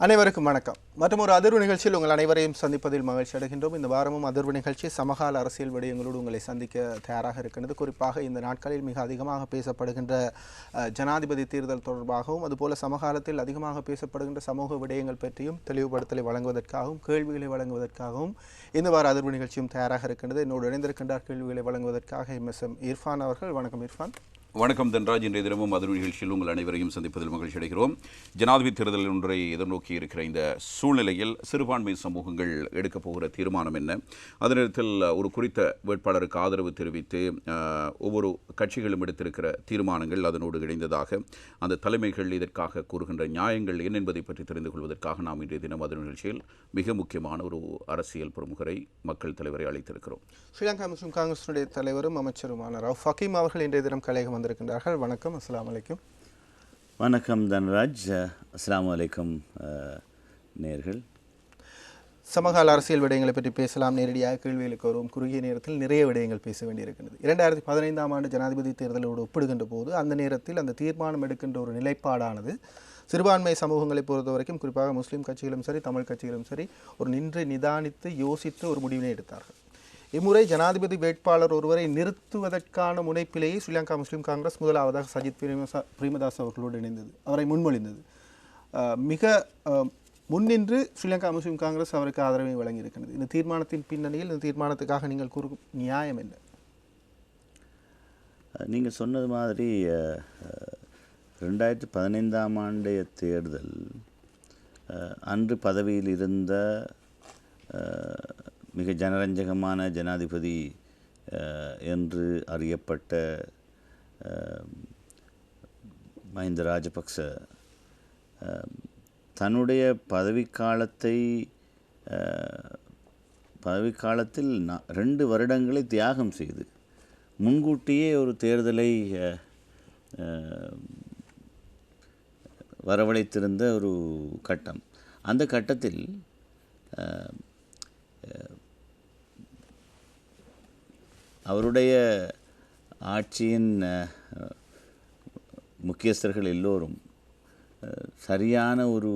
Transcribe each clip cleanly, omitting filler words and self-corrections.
அனைவருக்கும் வணக்கம். மற்றும் ஒரு அதிர்வு நிகழ்ச்சியில் உங்கள் அனைவரையும் சந்திப்பதில் மகிழ்ச்சி அடைகின்றோம். இந்த வாரமும் அதிர்வு நிகழ்ச்சி சமகால அரசியல் விடயங்களோடு உங்களை சந்திக்க தயாராக இருக்கின்றது. குறிப்பாக இந்த நாட்களில் மிக அதிகமாக பேசப்படுகின்ற ஜனாதிபதி தேர்தல் தொடர்பாகவும் அதுபோல சமகாலத்தில் அதிகமாக பேசப்படுகின்ற சமூக விடயங்கள் பற்றியும் தெளிவுபடுத்தலை வழங்குவதற்காகவும் கேள்விகளை வழங்குவதற்காகவும் இந்த வார அதிர்வு நிகழ்ச்சியும் தயாராக இருக்கின்றது. என்னோடு இணைந்திருக்கின்றார் கேள்விகளை வழங்குவதற்காக MSM இர்ஃபான் அவர்கள். வணக்கம் இர்ஃபான். வணக்கம் தன்ராஜ். இன்றைய தினமும் அதிர்வு நிகழ்ச்சியில் உங்கள் அனைவரையும் சந்திப்பதில் மகிழ்ச்சி அடைகிறோம். ஜனாதிபதி தேர்தல் ஒன்றை எதிர்நோக்கி இருக்கிற இந்த சூழ்நிலையில் சிறுபான்மை சமூகங்கள் எடுக்கப் போகிற தீர்மானம் என்ன, அதே நேரத்தில் ஒரு குறித்த வேட்பாளருக்கு ஆதரவு தெரிவித்து ஒவ்வொரு கட்சிகளும் எடுத்திருக்கிற தீர்மானங்கள் அதனோடு இணைந்ததாக அந்த தலைமைகள் இதற்காக கூறுகின்ற நியாயங்கள் என்ன என்பதை பற்றி தெரிந்து கொள்வதற்காக நாம் இன்றைய தினம் அதிர்வு நிகழ்ச்சியில் மிக முக்கியமான ஒரு அரசியல் பிரமுகரை, மக்கள் தலைவரை அழைத்திருக்கிறோம். ஸ்ரீலங்கா முஸ்லிம் காங்கிரஸினுடைய தலைவரும் அமைச்சருமான ரவுஃப் ஹக்கீம் அவர்கள் இன்றைய தினம் கலையகம் வந்திருக்கின்றார்கள். வணக்கம். அஸ்ஸலாமு அலைக்கும். வணக்கம் தன்ராஜ். அஸ்ஸலாமு அலைக்கும் நேர்கள். சமகால அரசியல் விடயங்களை பற்றி பேசலாம். நேரடியாக கேள்விகளுக்கு வரும். குறுகிய நேரத்தில் நிறைய விடயங்கள் பேச வேண்டியிருக்கிறது. 2015 ஆண்டு ஜனாதிபதி தேர்தலோடு ஒப்பிடுகின்ற போது அந்த நேரத்தில் அந்த தீர்மானம் எடுக்கின்ற ஒரு நிலைப்பாடானது சிறுபான்மை சமூகங்களை பொறுத்த வரைக்கும், குறிப்பாக முஸ்லீம் கட்சிகளும் சரி தமிழ் கட்சிகளும் சரி, ஒரு நின்று நிதானித்து யோசித்து ஒரு முடிவினை எடுத்தார்கள். இம்முறை ஜனாதிபதி வேட்பாளர் ஒருவரை நிறுத்துவதற்கான முனைப்பிலேயே ஸ்ரீலங்கா முஸ்லீம் காங்கிரஸ் முதலாவதாக சஜித் பிரேமதாஸ் அவர்களோடு இணைந்தது, அவரை முன்மொழிந்தது. மிக முன்னின்று ஸ்ரீலங்கா முஸ்லீம் காங்கிரஸ் அவருக்கு ஆதரவை வழங்கியிருக்கிறது. இந்த தீர்மானத்தின் பின்னணியில் இந்த தீர்மானத்துக்காக நீங்கள் கூறும் நியாயம் என்ன? நீங்கள் சொன்னது மாதிரி 2015 ஆண்டு தேர்தல் அன்று பதவியில் இருந்த மிக ஜனரஞ்சகமான ஜனாதிபதி என்று அறியப்பட்ட மஹிந்த ராஜபக்ச தன்னுடைய பதவிக்காலத்தில் 2 வருடங்களை தியாகம் செய்து முன்கூட்டியே ஒரு தேர்தலை வரவழைத்திருந்த ஒரு கட்டம். அந்த கட்டத்தில் அவருடைய ஆட்சியின் முக்கியஸ்தர்கள் எல்லோரும் சரியான ஒரு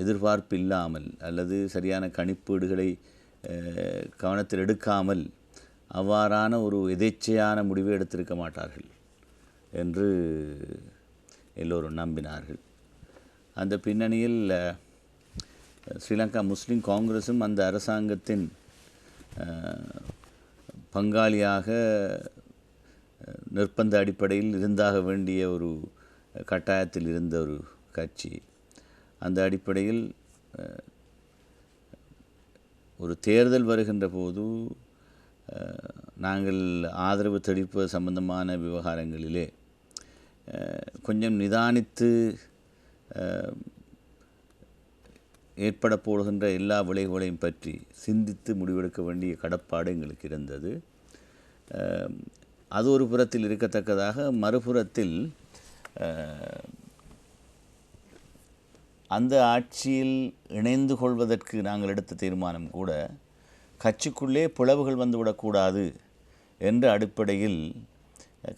எதிர்பார்ப்பு இல்லாமல் அல்லது சரியான கணிப்பீடுகளை கவனத்தில் எடுக்காமல் அவ்வாறான ஒரு எதேச்சையான முடிவை எடுத்திருக்க மாட்டார்கள் என்று எல்லோரும் நம்பினார்கள். அந்த பின்னணியில் ஸ்ரீலங்கா முஸ்லிம் காங்கிரஸும் அந்த அரசாங்கத்தின் பங்காளியாக நிர்பந்த அடிப்படையில் இருந்தாக வேண்டிய ஒரு கட்டாயத்தில் இருந்த ஒரு கட்சி. அந்த அடிப்படையில் ஒரு தேர்தல் வருகின்ற போது நாங்கள் ஆதரவு தெரிவிப்பது சம்பந்தமான விவகாரங்களிலே கொஞ்சம் நிதானித்து ஏற்பட போகின்ற எல்லா விளைவுகளையும் பற்றி சிந்தித்து முடிவெடுக்க வேண்டிய கடப்பாடு எங்களுக்கு இருந்தது. அது ஒரு புறத்தில் இருக்கத்தக்கதாக, மறுபுறத்தில் அந்த ஆட்சியில் இணைந்து கொள்வதற்கு நாங்கள் எடுத்த தீர்மானம் கூட கட்சிக்குள்ளே பிளவுகள் வந்துவிடக்கூடாது என்ற அடிப்படையில்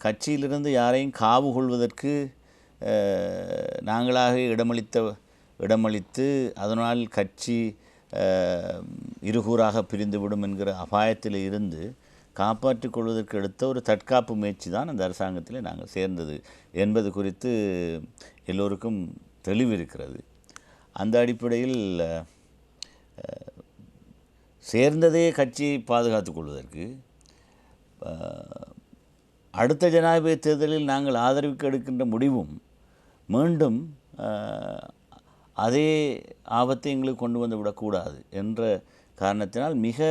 கட்சியிலிருந்து யாரையும் காவு கொள்வதற்கு நாங்களாக இடமளித்து அதனால் கட்சி இருகூறாக பிரிந்துவிடும் என்கிற அபாயத்தில் இருந்து காப்பாற்றிக் கொள்வதற்கு எடுத்த ஒரு தற்காப்பு முயற்சி தான் அந்த அரசாங்கத்தில் நாங்கள் சேர்ந்தது என்பது குறித்து எல்லோருக்கும் தெளிவிருக்கிறது. அந்த அடிப்படையில் சேர்ந்ததே கட்சியை பாதுகாத்து கொள்வதற்கு அடுத்த ஜனாதிபதி தேர்தலில் நாங்கள் ஆதரவுக்கு எடுக்கின்ற முடிவும் மீண்டும் அதே ஆபத்தை எங்களுக்கு கொண்டு வந்து விடக்கூடாது என்ற காரணத்தினால் மிக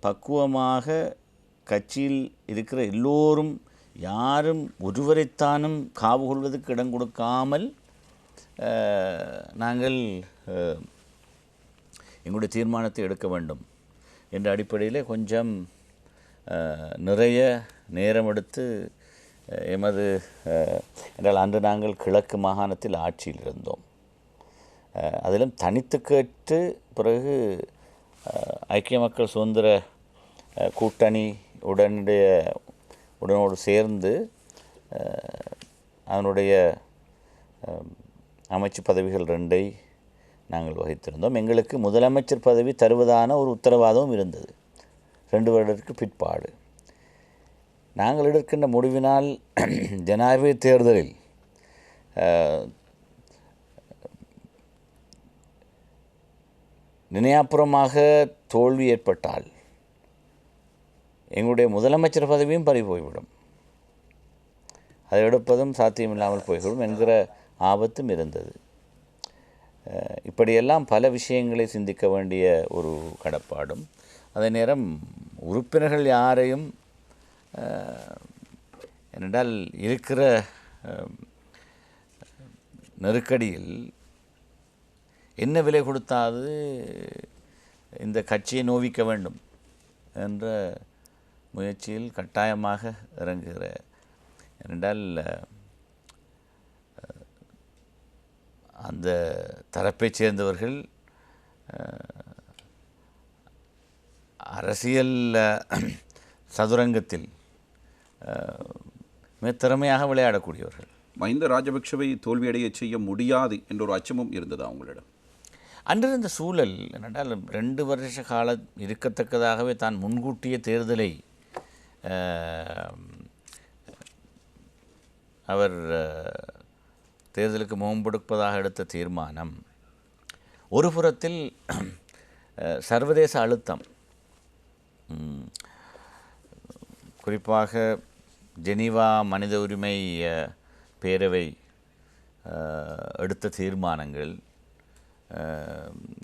பக்குவமாக கட்சியில் இருக்கிற எல்லோரும் யாரும் ஒருவரைத்தானும் காவு கொள்வதற்கு இடம் கொடுக்காமல் நாங்கள் எங்களுடைய தீர்மானத்தை எடுக்க வேண்டும் என்ற அடிப்படையில் கொஞ்சம் நிறைய நேரம் எடுத்து என்றால் அன்று நாங்கள் கிழக்கு மாகாணத்தில் ஆட்சியில் இருந்தோம். அதிலும் தனித்து கேட்டு பிறகு ஐக்கிய மக்கள் சுதந்திர கூட்டணி உடனோடு சேர்ந்து அதனுடைய அமைச்சு பதவிகள் 2ஐ நாங்கள் வகித்திருந்தோம். எங்களுக்கு முதலமைச்சர் பதவி தருவதான ஒரு உத்தரவாதமும் இருந்தது 2 வருடத்திற்கு பிற்பாடு. நாங்கள் எடுக்கின்ற முடிவினால் ஜனாதிபதி தேர்தலில் நினையாப்புறமாக தோல்வி ஏற்பட்டால் எங்களுடைய முதலமைச்சர் பதவியும் பறி போய்விடும், அதை எடுப்பதும் சாத்தியமில்லாமல் போய்விடும் என்கிற ஆபத்தும் இருந்தது. இப்படியெல்லாம் பல விஷயங்களை சிந்திக்க வேண்டிய ஒரு கடப்பாடும், அதே நேரம் உறுப்பினர்கள் யாரையும் என்றால் இருக்கிற நெருக்கடியில் என்ன விலை கொடுத்தாது இந்த கட்சியை நோவிக்க வேண்டும் என்ற முயற்சியில் கட்டாயமாக இறங்குகிற, என்றால் அந்த தரப்பைச் சேர்ந்தவர்கள் அரசியல் சதுரங்கத்தில் மிக திறமையாக விளையாடக்கூடியவர்கள். மஹிந்த ராஜபக்ஷவை தோல்வியடைய செய்ய முடியாது என்ற ஒரு அச்சமும் இருந்தது அவங்களிடம். அன்றிருந்த சூழல் என்னென்றால் 2 வருஷ காலம் இருக்கத்தக்கதாகவே தான் முன்கூட்டிய தேர்தலை அவர் தேர்தலுக்கு முகம்பெடுப்பதாக எடுத்த தீர்மானம் ஒரு புறத்தில் சர்வதேச அழுத்தம், குறிப்பாக ஜெனீவா மனித உரிமை பேரவை எடுத்த தீர்மானங்கள்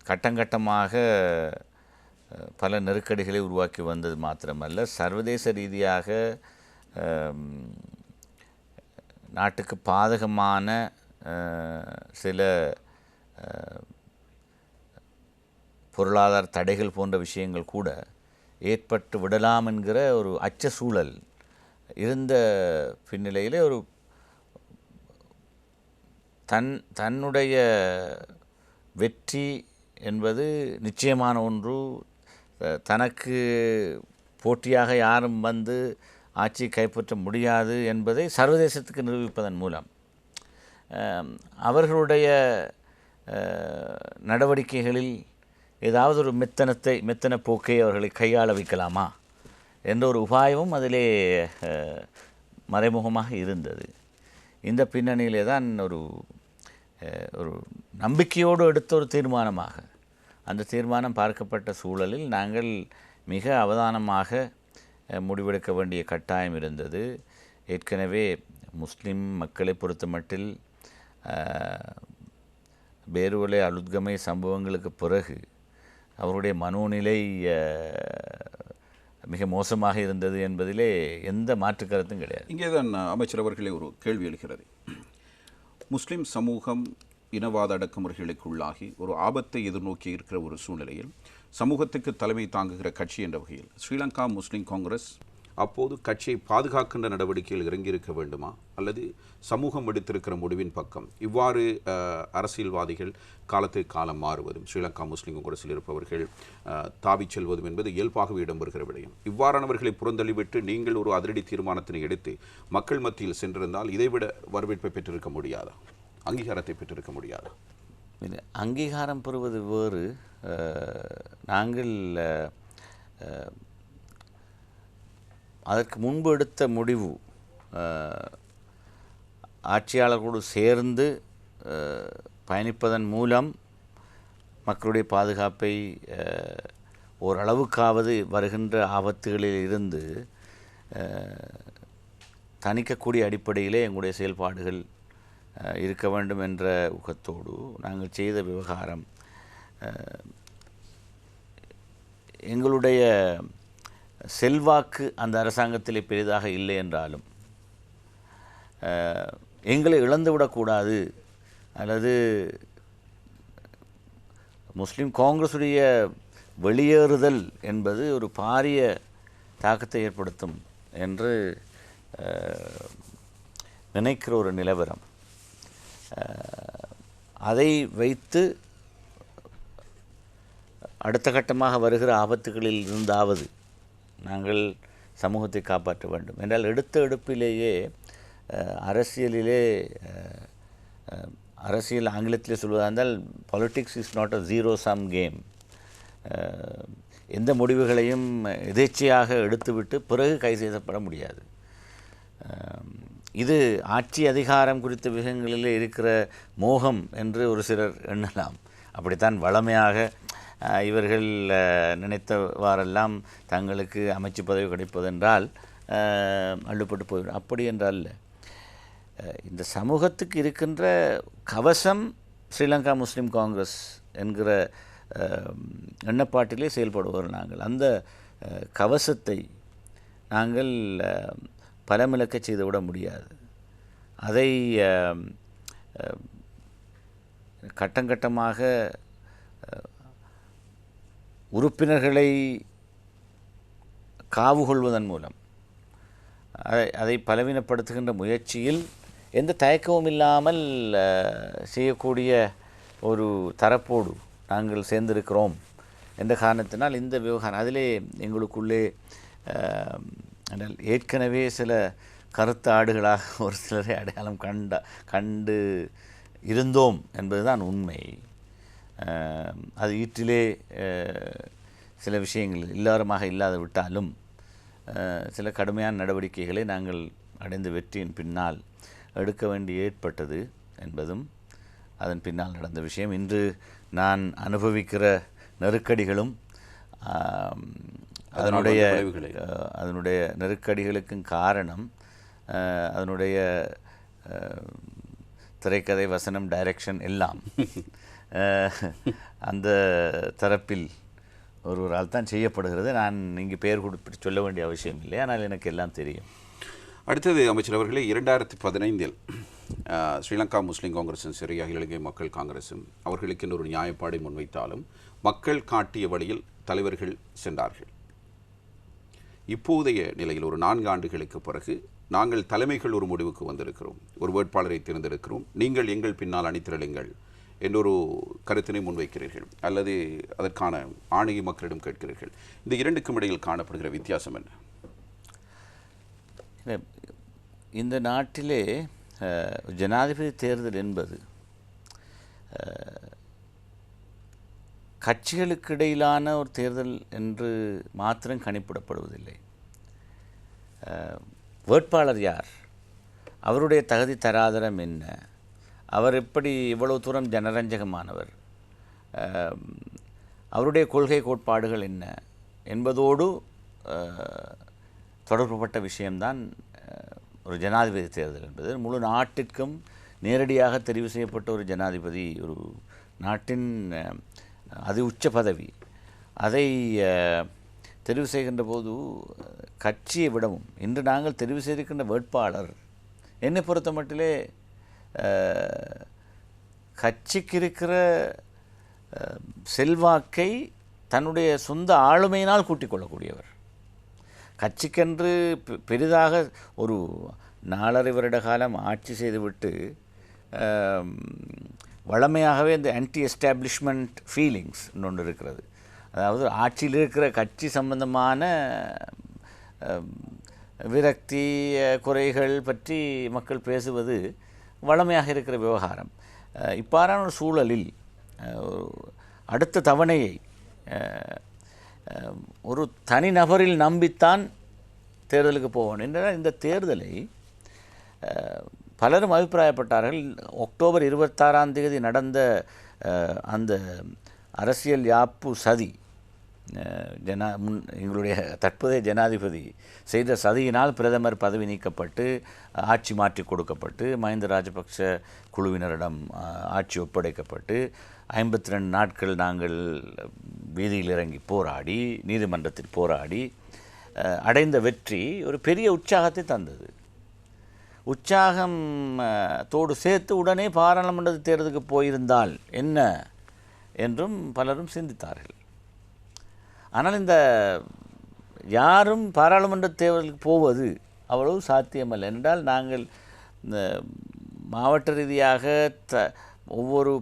கட்டங்கட்டமாக பல நெருக்கடிகளை உருவாக்கி வந்தது மாத்திரமல்ல, சர்வதேச ரீதியாக நாட்டுக்கு பாதகமான சில பொருளாதார தடைகள் போன்ற விஷயங்கள் கூட ஏற்பட்டு விடலாம் என்கிற ஒரு அச்ச சூழல் இருந்த பின்னிலையிலே ஒரு தன்னுடைய வெற்றி என்பது நிச்சயமான ஒன்று, தனக்கு போட்டியாக யாரும் வந்து ஆட்சி கைப்பற்ற முடியாது என்பதை சர்வதேசத்துக்கு நிரூபிப்பதன் மூலம் அவர்களுடைய நடவடிக்கைகளில் ஏதாவது ஒரு மெத்தன போக்கை அவர்களை கையாள வைக்கலாமா என்ற ஒரு உபாயமும் அதிலே மறைமுகமாக இருந்தது. இந்த பின்னணியிலே தான் ஒரு நம்பிக்கையோடு எடுத்த ஒரு தீர்மானமாக அந்த தீர்மானம் பார்க்கப்பட்ட சூழலில் நாங்கள் மிக அவதானமாக முடிவெடுக்க வேண்டிய கட்டாயம் இருந்தது. ஏற்கனவே முஸ்லிம் மக்களை பொறுத்தமட்டில் பேருவலை அலுத்கமை சம்பவங்களுக்கு பிறகு அவருடைய மனோநிலை மிக மோசமாக இருந்தது என்பதிலே எந்த மாற்று கருத்தும் கிடையாது. இங்கே தான் அமைச்சர் அவர்களே ஒரு கேள்வி எழுகிறது. முஸ்லிம் சமூகம் இனவாத அடக்குமுறைகளுக்குள்ளாகி ஒரு ஆபத்தை எதிர்நோக்கி இருக்கிற ஒரு சூழ்நிலையில் சமூகத்துக்கு தலைமை தாங்குகிற கட்சி என்ற வகையில் ஸ்ரீலங்கா முஸ்லிம் காங்கிரஸ் அப்போது கட்சியை பாதுகாக்கின்ற நடவடிக்கையில் இறங்கியிருக்க வேண்டுமா, அல்லது சமூகம் எடுத்திருக்கிற முடிவின் பக்கம் இவ்வாறு அரசியல்வாதிகள் காலத்துக்கு காலம் மாறுவதும் ஸ்ரீலங்கா முஸ்லிம் காங்கிரஸில் இருப்பவர்கள் தாவிச் செல்வதும் என்பது இயல்பாகவே இடம்பெறுகிற விடயம். இவ்வாறானவர்களை புறந்தள்ளிவிட்டு நீங்கள் ஒரு அதிரடி தீர்மானத்தினை எடுத்து மக்கள் மத்தியில் சென்றிருந்தால் இதைவிட வரவேற்பை பெற்றிருக்க முடியாதா, அங்கீகாரத்தை பெற்றிருக்க முடியாதா? அங்கீகாரம் பெறுவது வேறு. நாங்கள் அதற்கு முன்பு எடுத்த முடிவு ஆட்சியாளர்களோடு சேர்ந்து பயணிப்பதன் மூலம் மக்களுடைய பாதுகாப்பை ஓரளவுக்காவது வருகின்ற ஆபத்துகளில் இருந்து தணிக்கக்கூடிய அடிப்படையிலே எங்களுடைய செயல்பாடுகள் இருக்க வேண்டும் என்ற ஊக்கத்தோடு நாங்கள் செய்த விவகாரம் எங்களுடைய செல்வாக்கு அந்த அரசாங்கத்திலே பெரிதாக இல்லை என்றாலும் எங்களை இழந்துவிடக்கூடாது, அல்லது முஸ்லிம் காங்கிரஸுடைய வெளியேறுதல் என்பது ஒரு பாரிய தாக்கத்தை ஏற்படுத்தும் என்று நினைக்கிற ஒரு நிலவரம். அதை வைத்து அடுத்த கட்டமாக வருகிற ஆபத்துகளில் இருந்தாவது நாங்கள் சமூகத்தை காப்பாற்ற வேண்டும் என்றால் எடுத்த எடுப்பிலேயே அரசியலிலே அரசியல் ஆங்கிலத்தில் சொல்வதாக இருந்தால் politics is not a zero sum game. எந்த முடிவுகளையும் எதேச்சையாக எடுத்துவிட்டு பிறகு கை செய்யப்பட முடியாது. இது ஆட்சி அதிகாரம் குறித்த விஷயங்களில் இருக்கிற மோகம் என்று ஒரு சிலர் எண்ணலாம். அப்படித்தான் வளமையாக இவர்கள் நினைத்தவாறெல்லாம் தங்களுக்கு அமைச்சு பதவி கிடைப்பதென்றால் அள்ளுப்பட்டு போய்விடும். அப்படி என்றால் இந்த சமூகத்துக்கு இருக்கின்ற கவசம் ஸ்ரீலங்கா முஸ்லீம் காங்கிரஸ் என்கிற எண்ணப்பாட்டிலே செயல்படுவோர் நாங்கள். அந்த கவசத்தை நாங்கள் பலமிழக்க செய்துவிட முடியாது. அதை கட்டங்கட்டமாக உறுப்பினர்களை காவு கொள்வதன் மூலம் அதை பலவீனப்படுத்துகின்ற முயற்சியில் எந்த தயக்கமும் இல்லாமல் செய்யக்கூடிய ஒரு தரப்போடு நாங்கள் சேர்ந்திருக்கிறோம் என்ற காரணத்தினால் இந்த விவகாரம் அதிலே எங்களுக்குள்ளே ஏற்கனவே சில கருத்து ஆடுகளாக ஒரு சிலரை அடையாளம் கண்டு இருந்தோம் என்பதுதான் உண்மை. அது ஈற்றிலே சில விஷயங்கள் இல்லாரமாக இல்லாது விட்டாலும் சில கடுமையான நடவடிக்கைகளை நாங்கள் அடைந்த வெற்றியின் பின்னால் எடுக்க வேண்டி ஏற்பட்டது என்பதும் அதன் பின்னால் நடந்த விஷயம். இன்று நான் அனுபவிக்கிற நெருக்கடிகளும் அதனுடைய நெருக்கடிகளுக்கும் காரணம் அதனுடைய திரைக்கதை, வசனம், டைரக்ஷன் எல்லாம் அந்த தரப்பில் ஒருவரால் தான் செய்யப்படுகிறது. நான் இங்கு பெயர் கொடுத்து சொல்ல வேண்டிய அவசியம் இல்லை, ஆனால் எனக்கு எல்லாம் தெரியும். அடுத்தது அமைச்சர் அவர்களே, 2015 ஸ்ரீலங்கா முஸ்லீம் காங்கிரஸும் சரி, அகில இலங்கை மக்கள் காங்கிரஸும் அவர்களுக்கு ஒரு நியாயப்பாடை முன்வைத்தாலும் மக்கள் காட்டிய வழியில் தலைவர்கள் சென்றார்கள். இப்போதைய நிலையில் ஒரு 4 ஆண்டுகளுக்கு பிறகு நாங்கள் தலைமைகள் ஒரு முடிவுக்கு வந்திருக்கிறோம், ஒரு வேட்பாளரை தேர்ந்தெடுக்கிறோம், நீங்கள் எங்கள் பின்னால் அணிதிரளுங்கள் என்றொரு கருத்தினை முன்வைக்கிறீர்கள், அல்லது அதற்கான ஆணையை மக்களிடம் கேட்கிறீர்கள். இந்த இரண்டுக்கும் இடையில் காணப்படுகிற வித்தியாசம் என்ன? இந்த நாட்டிலே ஜனாதிபதி தேர்தல் என்பது கட்சிகளுக்கு இடையிலான ஒரு தேர்தல் என்று மாத்திரம் கணிப்பிடப்படுவதில்லை. வேட்பாளர் யார், அவருடைய தகுதி தராதரம் என்ன, அவர் எப்படி இவ்வளவு தூரம் ஜனரஞ்சகமானவர், அவருடைய கொள்கை கோட்பாடுகள் என்ன என்பதோடு தொடர்புபட்ட விஷயம்தான் ஒரு ஜனாதிபதி தேர்தல் என்பது. முழு நாட்டிற்கும் நேரடியாக தெரிவு செய்யப்பட்ட ஒரு ஜனாதிபதி, ஒரு நாட்டின் அது உச்ச பதவி. அதை தெரிவு செய்கின்ற போது கட்சியை விடவும் இன்று நாங்கள் தெரிவு செய்திருக்கின்ற வேட்பாளர் என்னை பொறுத்த மட்டிலே கட்சிக்கு இருக்கிற செல்வாக்கை தன்னுடைய சொந்த ஆளுமையினால் கூட்டிக் கொள்ளக்கூடியவர். கட்சிக்கென்று பெரிதாக ஒரு 4.5 வருட காலம் ஆட்சி செய்துவிட்டு வழமையாகவே இந்த ஆன்டி எஸ்டாப்ளிஷ்மெண்ட் ஃபீலிங்ஸ் ஒன்று இருக்கிறது. அதாவது ஆட்சியில் இருக்கிற கட்சி சம்பந்தமான விரக்தி, குறைகள் பற்றி மக்கள் பேசுவது வழமையாக இருக்கிற விவகாரம். இவ்வாறான ஒரு சூழலில் அடுத்த தவணையை ஒரு தனிநபரில் நம்பித்தான் தேர்தலுக்கு போகணும் என்றால் இந்த தேர்தலை பலரும் அபிப்பிராயப்பட்டார்கள். அக்டோபர் 26ஆம் தேதி நடந்த அந்த அரசியல் யாப்பு சதி, எங்களுடைய தற்போதைய ஜனாதிபதி செய்த சதியினால் பிரதமர் பதவி நீக்கப்பட்டு ஆட்சி மாற்றி கொடுக்கப்பட்டு மஹிந்த ராஜபக்ஷ குழுவினரிடம் ஆட்சி ஒப்படைக்கப்பட்டு 52 நாட்கள் நாங்கள் வீதியில் இறங்கி போராடி நீதிமன்றத்தில் போராடி அடைந்த வெற்றி ஒரு பெரிய உற்சாகத்தை தந்தது. உற்சாகம் தோடு சேர்த்து உடனே பாராளுமன்ற தேர்தலுக்கு போயிருந்தால் என்ன என்றும் பலரும் சிந்தித்தார்கள். ஆனால் இந்த யாரும் பாராளுமன்ற தேர்தலுக்கு போவது அவ்வளவு சாத்தியமல்ல. என்றால் நாங்கள் இந்த மாவட்ட ரீதியாக ஒவ்வொரு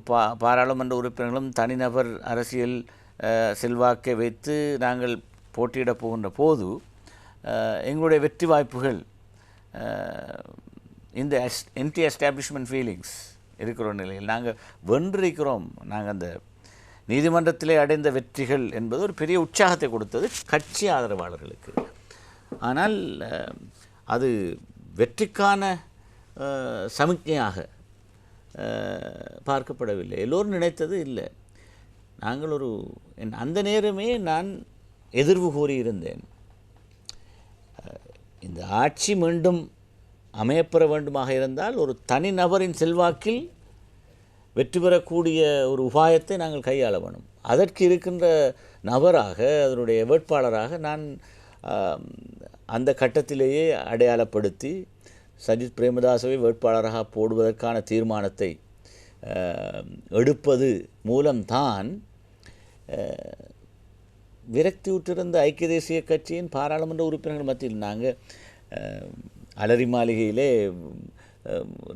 பாராளுமன்ற உறுப்பினர்களும் தனிநபர் அரசியல் செல்வாக்கை வைத்து நாங்கள் போட்டியிடப் போகின்ற போது எங்களுடைய வெற்றி வாய்ப்புகள் இந்த ஆன்டி எஸ்டாப்ளிஷ்மெண்ட் ஃபீலிங்ஸ் இருக்கிற ஒரு நிலையில் நாங்கள் வென்றிருக்கிறோம். நாங்கள் அந்த நீதிமன்றத்திலே அடைந்த வெற்றிகள் என்பது ஒரு பெரிய உற்சாகத்தை கொடுத்தது கட்சி ஆதரவாளர்களுக்கு. ஆனால் அது வெற்றிக்கான சமிக்ஞையாக பார்க்கப்படவில்லை. எல்லோரும் நினைத்தது இல்லை. நாங்கள் அந்த நேரமே நான் எதிர்வு கூறியிருந்தேன். இந்த ஆட்சி மீண்டும் அமையப்பெற வேண்டுமாக இருந்தால் ஒரு தனிநபரின் செல்வாக்கில் வெற்றி பெறக்கூடிய ஒரு உபாயத்தை நாங்கள் கையாள வேணும். அதற்கு இருக்கின்ற நபராக அதனுடைய வேட்பாளராக நான் அந்த கட்டத்திலேயே அடையாளப்படுத்தி சஜித் பிரேமதாசவை வேட்பாளராக போடுவதற்கான தீர்மானத்தை எடுப்பது மூலம்தான் விரக்தியுற்றிருந்த ஐக்கிய தேசிய கட்சியின் பாராளுமன்ற உறுப்பினர்கள் மத்தியில் நாங்கள் அலரி மாளிகையிலே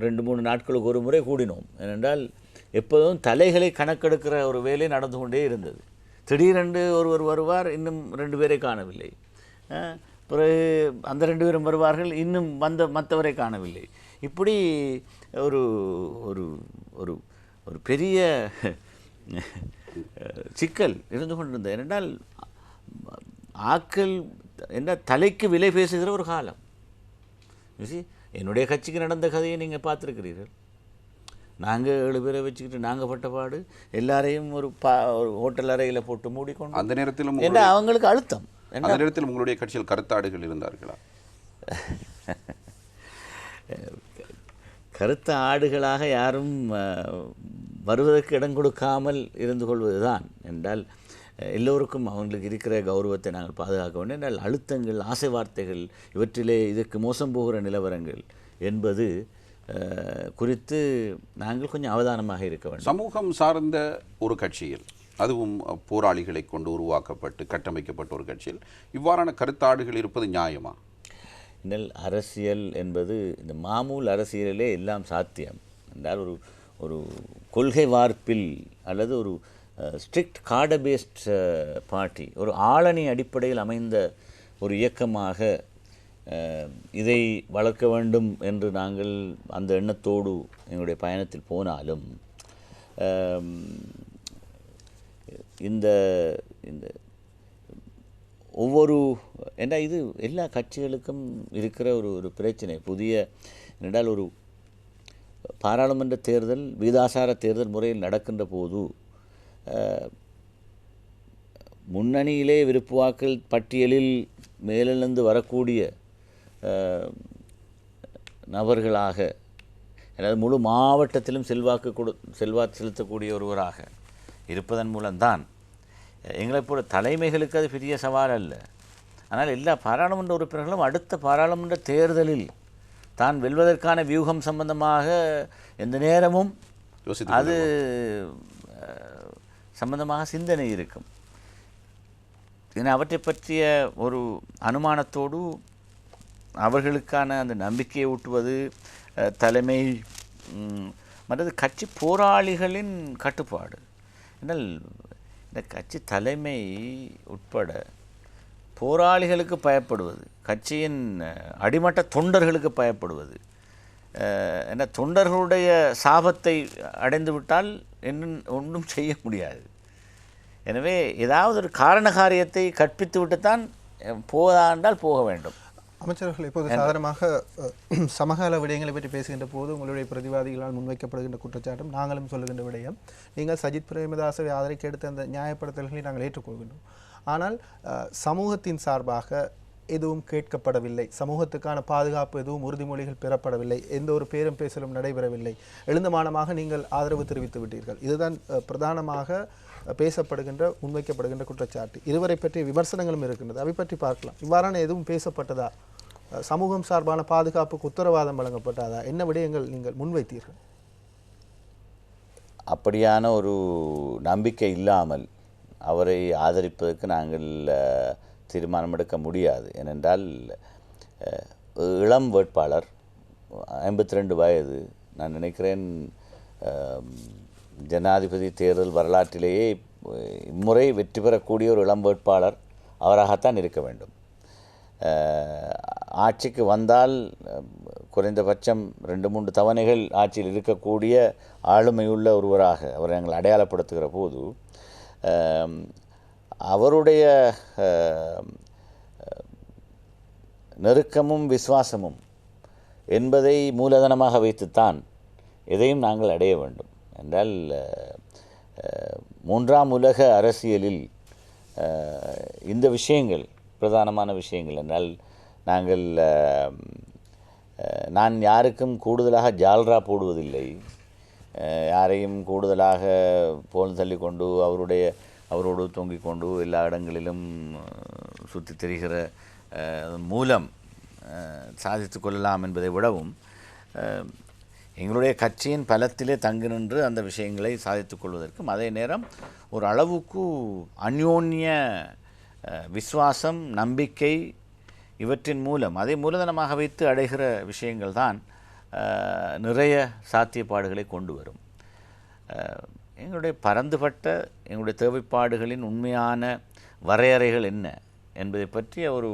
2-3 நாட்களுக்கு ஒரு முறை கூடினோம். ஏனென்றால் எப்போதும் தலைகளை கணக்கெடுக்கிற ஒரு வேலை நடந்து கொண்டே இருந்தது. திடீரென்று ஒருவர் வருவார், இன்னும் 2 பேரை காணவில்லை. பிறகு அந்த 2 பேரும் வருவார்கள், இன்னும் மற்றவரை காணவில்லை. இப்படி ஒரு ஒரு ஒரு ஒரு பெரிய சிக்கல் இருந்து கொண்டிருந்தது. ஏனென்றால் ஆக்கள் என்ன தலைக்கு விலை பேசுகிற ஒரு காலம். என்னுடைய கட்சிக்கு நடந்த கதையை நீங்கள் பார்த்துருக்கிறீர்கள். நாங்கள் 7 பேரை வச்சுக்கிட்டு நாங்கள் பட்டப்பாடு எல்லாரையும் ஒரு ஹோட்டல் அறையில் போட்டு மூடிக்கொண்டு அந்த நேரத்திலும் என்ன அவங்களுக்கு அழுத்தம். அந்த நேரத்தில் உங்களுடைய கட்சியில் கருத்தாடுகள் இருந்தார்களா? கருத்த ஆடுகளாக யாரும் வருவதற்கு இடம் கொடுக்காமல் இருந்து கொள்வது தான். என்றால் எல்லோருக்கும் அவங்களுக்கு இருக்கிற கௌரவத்தை நாங்கள் பாதுகாக்க வேண்டும். என்றால் அழுத்தங்கள், ஆசை வார்த்தைகள், இவற்றிலே இதற்கு மோசம் போகிற நிலவரங்கள் என்பது குறித்து நாங்கள் கொஞ்சம் அவதானமாக இருக்க வேண்டும். சமூகம் சார்ந்த ஒரு கட்சியில், அதுவும் போராளிகளை கொண்டு உருவாக்கப்பட்டு கட்டமைக்கப்பட்ட ஒரு கட்சியில் இவ்வாறான கருத்தாடுகள் இருப்பது நியாயமா? இன்னல் அரசியல் என்பது இந்த மாமூல் அரசியலிலே எல்லாம் சாத்தியம். என்றால் ஒரு கொள்கை வார்ப்பில் அல்லது ஒரு ஸ்ட்ரிக்ட் கார்டர் பேஸ்ட் பார்ட்டி, ஒரு ஆளணி அடிப்படையில் அமைந்த ஒரு இயக்கமாக இதை வளர்க்க வேண்டும் என்று நாங்கள் அந்த எண்ணத்தோடு எங்களுடைய பயணத்தில் போனாலும் இந்த இந்த ஒவ்வொரு ஏன்னா இது எல்லா கட்சிகளுக்கும் இருக்கிற ஒரு பிரச்சனை. புதிய என்றால் ஒரு பாராளுமன்ற தேர்தல் வீதாசார தேர்தல் முறையில் நடக்கின்ற போது முன்னணியிலே விருப்பு வாக்கள் பட்டியலில் மேலிருந்து வரக்கூடிய நபர்களாக, அதாவது முழு மாவட்டத்திலும் செல்வாக்கு செலுத்தக்கூடிய ஒருவராக இருப்பதன் மூலம்தான் எங்களைப் போல தலைமைகளுக்கு அது பெரிய சவால் அல்ல. ஆனால் எல்லா பாராளுமன்ற உறுப்பினர்களும் அடுத்த பாராளுமன்ற தேர்தலில் தான் வெல்வதற்கான வியூகம் சம்பந்தமாக எந்த நேரமும் அது சம்பந்தமாக சிந்தனை இருக்கும். ஏன்னா அவற்றை பற்றிய ஒரு அனுமானத்தோடு அவர்களுக்கான அந்த நம்பிக்கையை ஊட்டுவது, தலைமை மற்றது கட்சி போராளிகளின் கட்டுப்பாடு. என்றால் இந்த கட்சி தலைமை உட்பட போராளிகளுக்கு பயப்படுவது, கட்சியின் அடிமட்ட தொண்டர்களுக்கு பயப்படுவது, என்ன தொண்டர்களுடைய சாபத்தை அடைந்து விட்டால் ஒன்றும் செய்ய முடியாது. எனவே ஏதாவது ஒரு காரண காரியத்தை கற்பித்து விட்டுத்தான் போதாண்டால் போக வேண்டும். அமைச்சர்கள் இப்போது சாதாரணமாக சமகால விடயங்களை பற்றி பேசுகின்ற போது உங்களுடைய பிரதிவாதிகளால் முன்வைக்கப்படுகின்ற குற்றச்சாட்டும் நாங்களும் சொல்லுகின்ற விடயம், நீங்கள் சஜித் பிரேமதாசவை ஆதரிக்க எடுத்த அந்த நியாயப்படுத்தல்களை நாங்கள் ஏற்றுக்கொள்கின்றோம். ஆனால் சமூகத்தின் சார்பாக எதுவும் கேட்கப்படவில்லை, சமூகத்துக்கான பாதுகாப்பு எதுவும் உறுதிமொழிகள் பெறப்படவில்லை, எந்த ஒரு பேரும் பேசலும் நடைபெறவில்லை, எழுந்தமானமாக நீங்கள் ஆதரவு தெரிவித்து விட்டீர்கள். இதுதான் பிரதானமாக பேசப்படுகின்ற முன்வைக்கப்படுகின்ற குற்றச்சாட்டு. இதுவரை பற்றிய விமர்சனங்களும் இருக்கின்றது, அவை பற்றி பார்க்கலாம். இவ்வாறான எதுவும் பேசப்பட்டதா? சமூகம் சார்பான பாதுகாப்புக்கு உத்தரவாதம் வழங்கப்பட்டதா? என்ன விடயங்கள் நீங்கள் முன்வைத்தீர்கள்? அப்படியான ஒரு நம்பிக்கை இல்லாமல் அவரை ஆதரிப்பதற்கு நாங்கள் தீர்மானம் எடுக்க முடியாது. ஏனென்றால் இளம் வேட்பாளர், 52 வயது. நான் நினைக்கிறேன் ஜனாதிபதி தேர்தல் வரலாற்றிலேயே இம்முறை வெற்றி பெறக்கூடிய ஒரு இளம் வேட்பாளர் அவராகத்தான் இருக்க வேண்டும். ஆட்சிக்கு வந்தால் குறைந்தபட்சம் 2-3 தவணைகள் ஆட்சியில் இருக்கக்கூடிய ஆளுமையுள்ள ஒருவராக அவர் நாங்கள் அடையாளப்படுத்துகிற போது அவருடைய நெருக்கமும் விசுவாசமும் என்பதை மூலதனமாக வைத்துத்தான் எதையும் நாங்கள் அடைய வேண்டும் என்றால் 3ஆம் உலக அரசியலில் இந்த விஷயங்கள் பிரதானமான விஷயங்கள் என்றால் நாங்கள் நான் யாருக்கும் கூடுதலாக ஜால்ரா போடுவதில்லை, யாரையும் கூடுதலாக போல் தள்ளி கொண்டு அவரோடு தொங்கிக் கொண்டு எல்லா இடங்களிலும் சுற்றி திரிகிற மூலம் சாதித்து கொள்ளலாம் என்பதை விடவும் எங்களுடைய கட்சியின் பலத்திலே தங்கி நின்று அந்த விஷயங்களை சாதித்துக் கொள்வதற்கும் அதே நேரம் ஒரு அளவுக்கு அந்யோன்ய விசுவாசம் நம்பிக்கை இவற்றின் மூலம் அதை மூலதனமாக வைத்து அடைகிற விஷயங்கள் தான் நிறைய சாத்தியப்பாடுகளை கொண்டு வரும். எங்களுடைய பரந்துபட்ட எங்களுடைய தேவைப்பாடுகளின் உண்மையான வரையறைகள் என்ன என்பதை பற்றிய ஒரு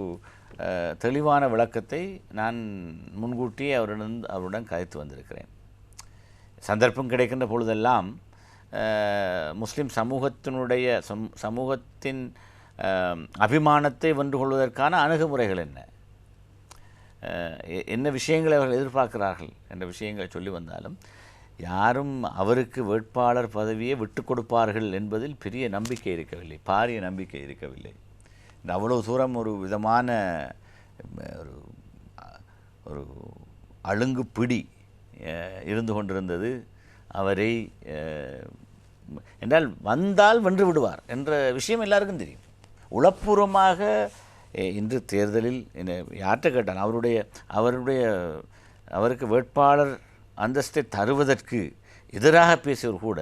தெளிவான விளக்கத்தை நான் முன்கூட்டியே அவருடன் கதைத்து வந்திருக்கிறேன். சந்தர்ப்பம் கிடைக்கின்ற பொழுதெல்லாம் முஸ்லிம் சமூகத்தின் அபிமானத்தை வென்று கொள்வதற்கான அணுகுமுறைகள் என்ன விஷயங்களை அவர்கள் எதிர்பார்க்கிறார்கள் என்ற விஷயங்களை சொல்லி வந்தாலும் யாரும் அவருக்கு வேட்பாளர் பதவியை விட்டு கொடுப்பார்கள் என்பதில் பெரிய நம்பிக்கை இருக்கவில்லை, பாரிய நம்பிக்கை இருக்கவில்லை. அவ்வளவு தூரம் ஒரு விதமான ஒரு அழுங்கு பிடி இருந்து கொண்டிருந்தது அவரை என்றால் வந்தால் வென்று விடுவார் என்ற விஷயம் எல்லாருக்கும் தெரியும். உளப்பூர்வமாக இன்று தேர்தலில் யார்கிட்ட கேட்டால் அவருக்கு வேட்பாளர் அந்தஸ்தை தருவதற்கு எதிராக பேசியவர் கூட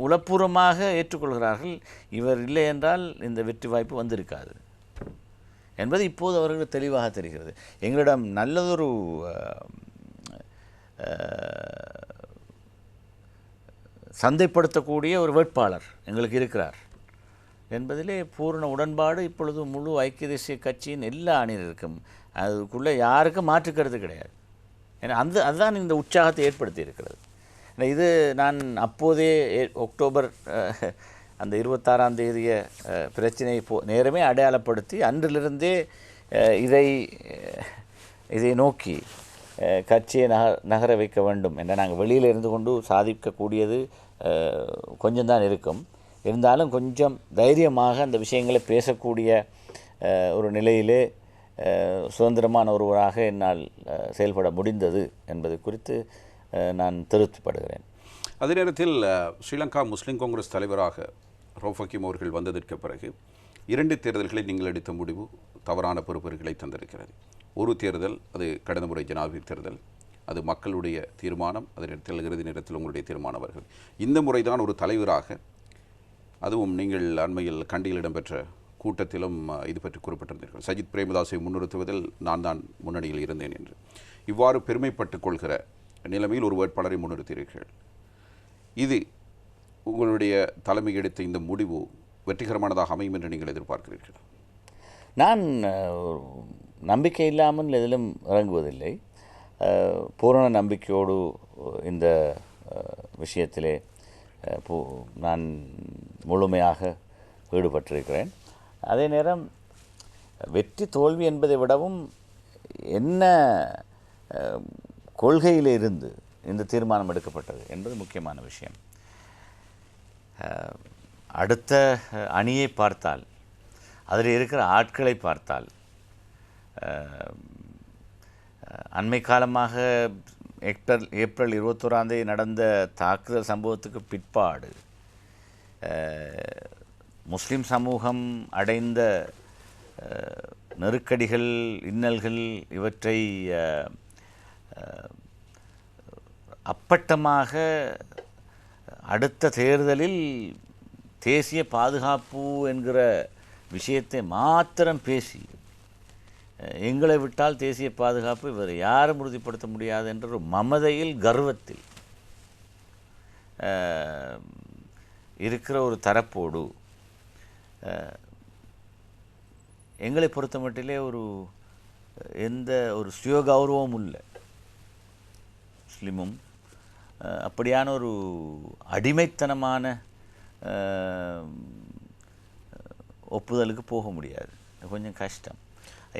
உளப்பூர்வமாக ஏற்றுக்கொள்கிறார்கள். இவர் இல்லை என்றால் இந்த வெற்றி வாய்ப்பு வந்திருக்காது என்பது இப்போது அவர்களுக்கு தெளிவாக தெரிகிறது. எங்களிடம் நல்லதொரு சந்தைப்படுத்தக்கூடிய ஒரு வேட்பாளர் எங்களுக்கு இருக்கிறார் என்பதிலே பூர்ண உடன்பாடு இப்பொழுது முழு ஐக்கிய தேசிய கட்சியின் எல்லா அணியினருக்கும் அதுக்குள்ளே யாருக்கும் மாற்றுக்கிறது கிடையாது. ஏன்னா அதுதான் இந்த உற்சாகத்தை ஏற்படுத்தி இருக்கிறது. இது நான் அப்போதே அக்டோபர் அந்த 26ஆம் தேதிய பிரச்சனை நேரமே அடையாளப்படுத்தி அன்றிலிருந்தே இதை நோக்கி கட்சியை நகர வைக்க வேண்டும் என்ற நாங்கள் வெளியில் இருந்து கொண்டு சாதிக்கக்கூடியது கொஞ்சம் தான் இருக்கும். இருந்தாலும் கொஞ்சம் தைரியமாக அந்த விஷயங்களை பேசக்கூடிய ஒரு நிலையிலே சுதந்திரமான ஒருவராக என்னால் செயல்பட முடிந்தது என்பது குறித்து நான் திருப்திப்படுகிறேன். அதே நேரத்தில் ஸ்ரீலங்கா முஸ்லிம் காங்கிரஸ் தலைவராக ரவுஃப் ஹக்கீம் அவர்கள் வந்ததற்கு பிறகு 2 தேர்தல்களை நீங்கள் எடுத்த முடிவு தவறான பொறுப்புகளை தந்திருக்கிறது. ஒரு தேர்தல் அது கடந்த முறை ஜனாதிபதி தேர்தல், அது மக்களுடைய தீர்மானம், அதே நேரத்தில் இறுதி நேரத்தில் உங்களுடைய தீர்மானவர்கள். இந்த முறைதான் ஒரு தலைவராக, அதுவும் நீங்கள் அண்மையில் கண்டியில் இடம்பெற்ற கூட்டத்திலும் இது பற்றி குறிப்பிட்டிருந்தீர்கள். சஜித் பிரேமதாஸை முன்னிறுத்துவதில் நான் தான் முன்னணியில் இருந்தேன் என்று. இவ்வாறு பெருமைப்பட்டுக் கொள்கிற நிலைமையில் ஒரு வேட்பாளரை முன்னிறுத்தீர்கள். இது உங்களுடைய தலைமை எடுத்த இந்த முடிவு வெற்றிகரமானதாக அமையும் என்று நீங்கள் எதிர்பார்க்கிறீர்கள்? நான் நம்பிக்கை இல்லாமல் எதிலும் இறங்குவதில்லை. பூரண நம்பிக்கையோடு இந்த விஷயத்திலே நான் முழுமையாக ஈடுபட்டிருக்கிறேன். அதே நேரம் வெற்றி தோல்வி என்பதை விடவும் என்ன கொள்கையில் இருந்து இந்த தீர்மானம் எடுக்கப்பட்டது என்பது முக்கியமான விஷயம். அடுத்த அணியை பார்த்தால், அதில் இருக்கிற ஆட்களை பார்த்தால், அண்மை காலமாக ஏப்ரல் 21ஆம் தேதி நடந்த தாக்குதல் சம்பவத்துக்கு பிற்பாடு முஸ்லிம் சமூகம் அடைந்த நெருக்கடிகள், இன்னல்கள், இவற்றை அப்பட்டமாக அடுத்த தேர்தலில் தேசிய பாதுகாப்பு என்கிற விஷயத்தை மாத்திரம் பேசி, எங்களை விட்டால் தேசிய பாதுகாப்பு இவர் யாரும் உறுதிப்படுத்த முடியாது என்ற ஒரு மமதையில், கர்வத்தில் இருக்கிற ஒரு தரப்போடு எங்களை பொறுத்த மட்டிலே ஒரு எந்த ஒரு சுயகௌரவமும் இல்லை. முஸ்லிமும் அப்படியான ஒரு அடிமைத்தனமான ஒப்புதலுக்கு போக முடியாது. கொஞ்சம் கஷ்டம்.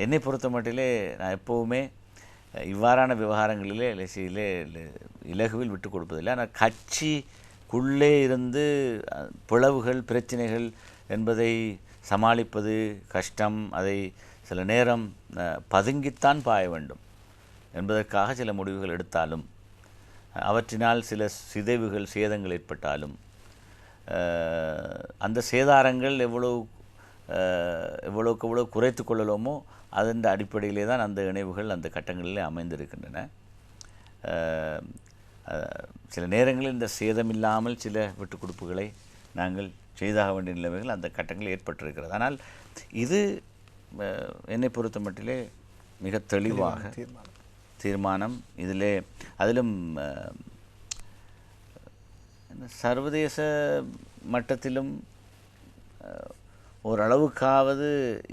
என்னை பொறுத்த மட்டிலே நான் எப்போவுமே இவ்வாறான விவகாரங்களிலே இலகுவில் விட்டு கொடுப்பதில்லை. ஆனால் கட்சிக்குள்ளே இருந்து பிளவுகள் பிரச்சனைகள் என்பதை சமாளிப்பது கஷ்டம். அதை சில நேரம் பதுங்கித்தான் பாய வேண்டும் என்பதற்காக சில முடிவுகள் எடுத்தாலும் அவற்றினால் சில சிதைவுகள் சேதங்கள் ஏற்பட்டாலும் அந்த சேதாரங்கள் எவ்வளோக்கு எவ்வளோ குறைத்து கொள்ளலாமோ அதன் அடிப்படையிலே தான் அந்த இணைவுகள் அந்த கட்டங்களிலே அமைந்திருக்கின்றன. சில நேரங்களில் இந்த சேதமில்லாமல் சில விட்டுக் கொடுப்புகளை நாங்கள் செய்தாக வேண்டிய நிலைமைகள் அந்த கட்டங்களில் ஏற்பட்டிருக்கிறது. ஆனால் இது என்னை பொறுத்த மட்டிலே மிக தெளிவாக தீர்மானம். அதிலும் சர்வதேச மட்டத்திலும் ஓரளவுக்காவது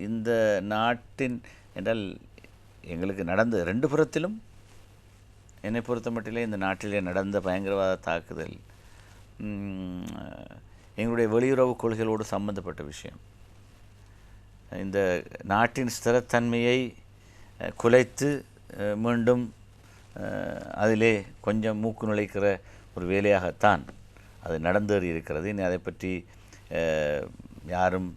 இந்த நாட்டின் என்றால் எங்களுக்கு நடந்த ரெண்டு புறத்திலும் என்னை பொறுத்த மட்டிலே இந்த நாட்டிலே நடந்த பயங்கரவாத தாக்குதல் எங்களுடைய வெளியுறவு கொள்கைகளோடு சம்பந்தப்பட்ட விஷயம். இந்த நாட்டின் ஸ்திரத்தன்மையை குலைத்து மீண்டும் அதிலே கொஞ்சம் மூக்கு நுழைக்கிற ஒரு வேலையாகத்தான் அது நடந்தேறி இருக்கிறது. இனி அதை பற்றி யாரும்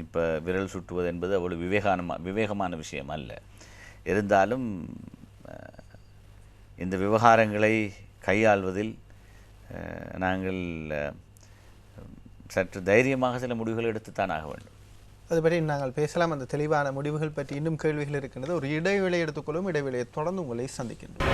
இப்போ விரல் சுட்டுவது என்பது அவ்வளவு விவேகமான விஷயம் அல்ல. இருந்தாலும் இந்த விவகாரங்களை கையாள்வதில் நாங்கள் சற்று தைரியமாக சில முடிவுகள் எடுத்துத்தான் ஆக வேண்டும். அதுபடி நாங்கள் பேசலாம். அந்த தெளிவான முடிவுகள் பற்றி இன்னும் கேள்விகள் இருக்கின்றது. ஒரு இடைவேளை எடுத்துக்கொள்ளும். இடைவேளையை தொடர்ந்து உங்களை சந்திக்கின்றோம்.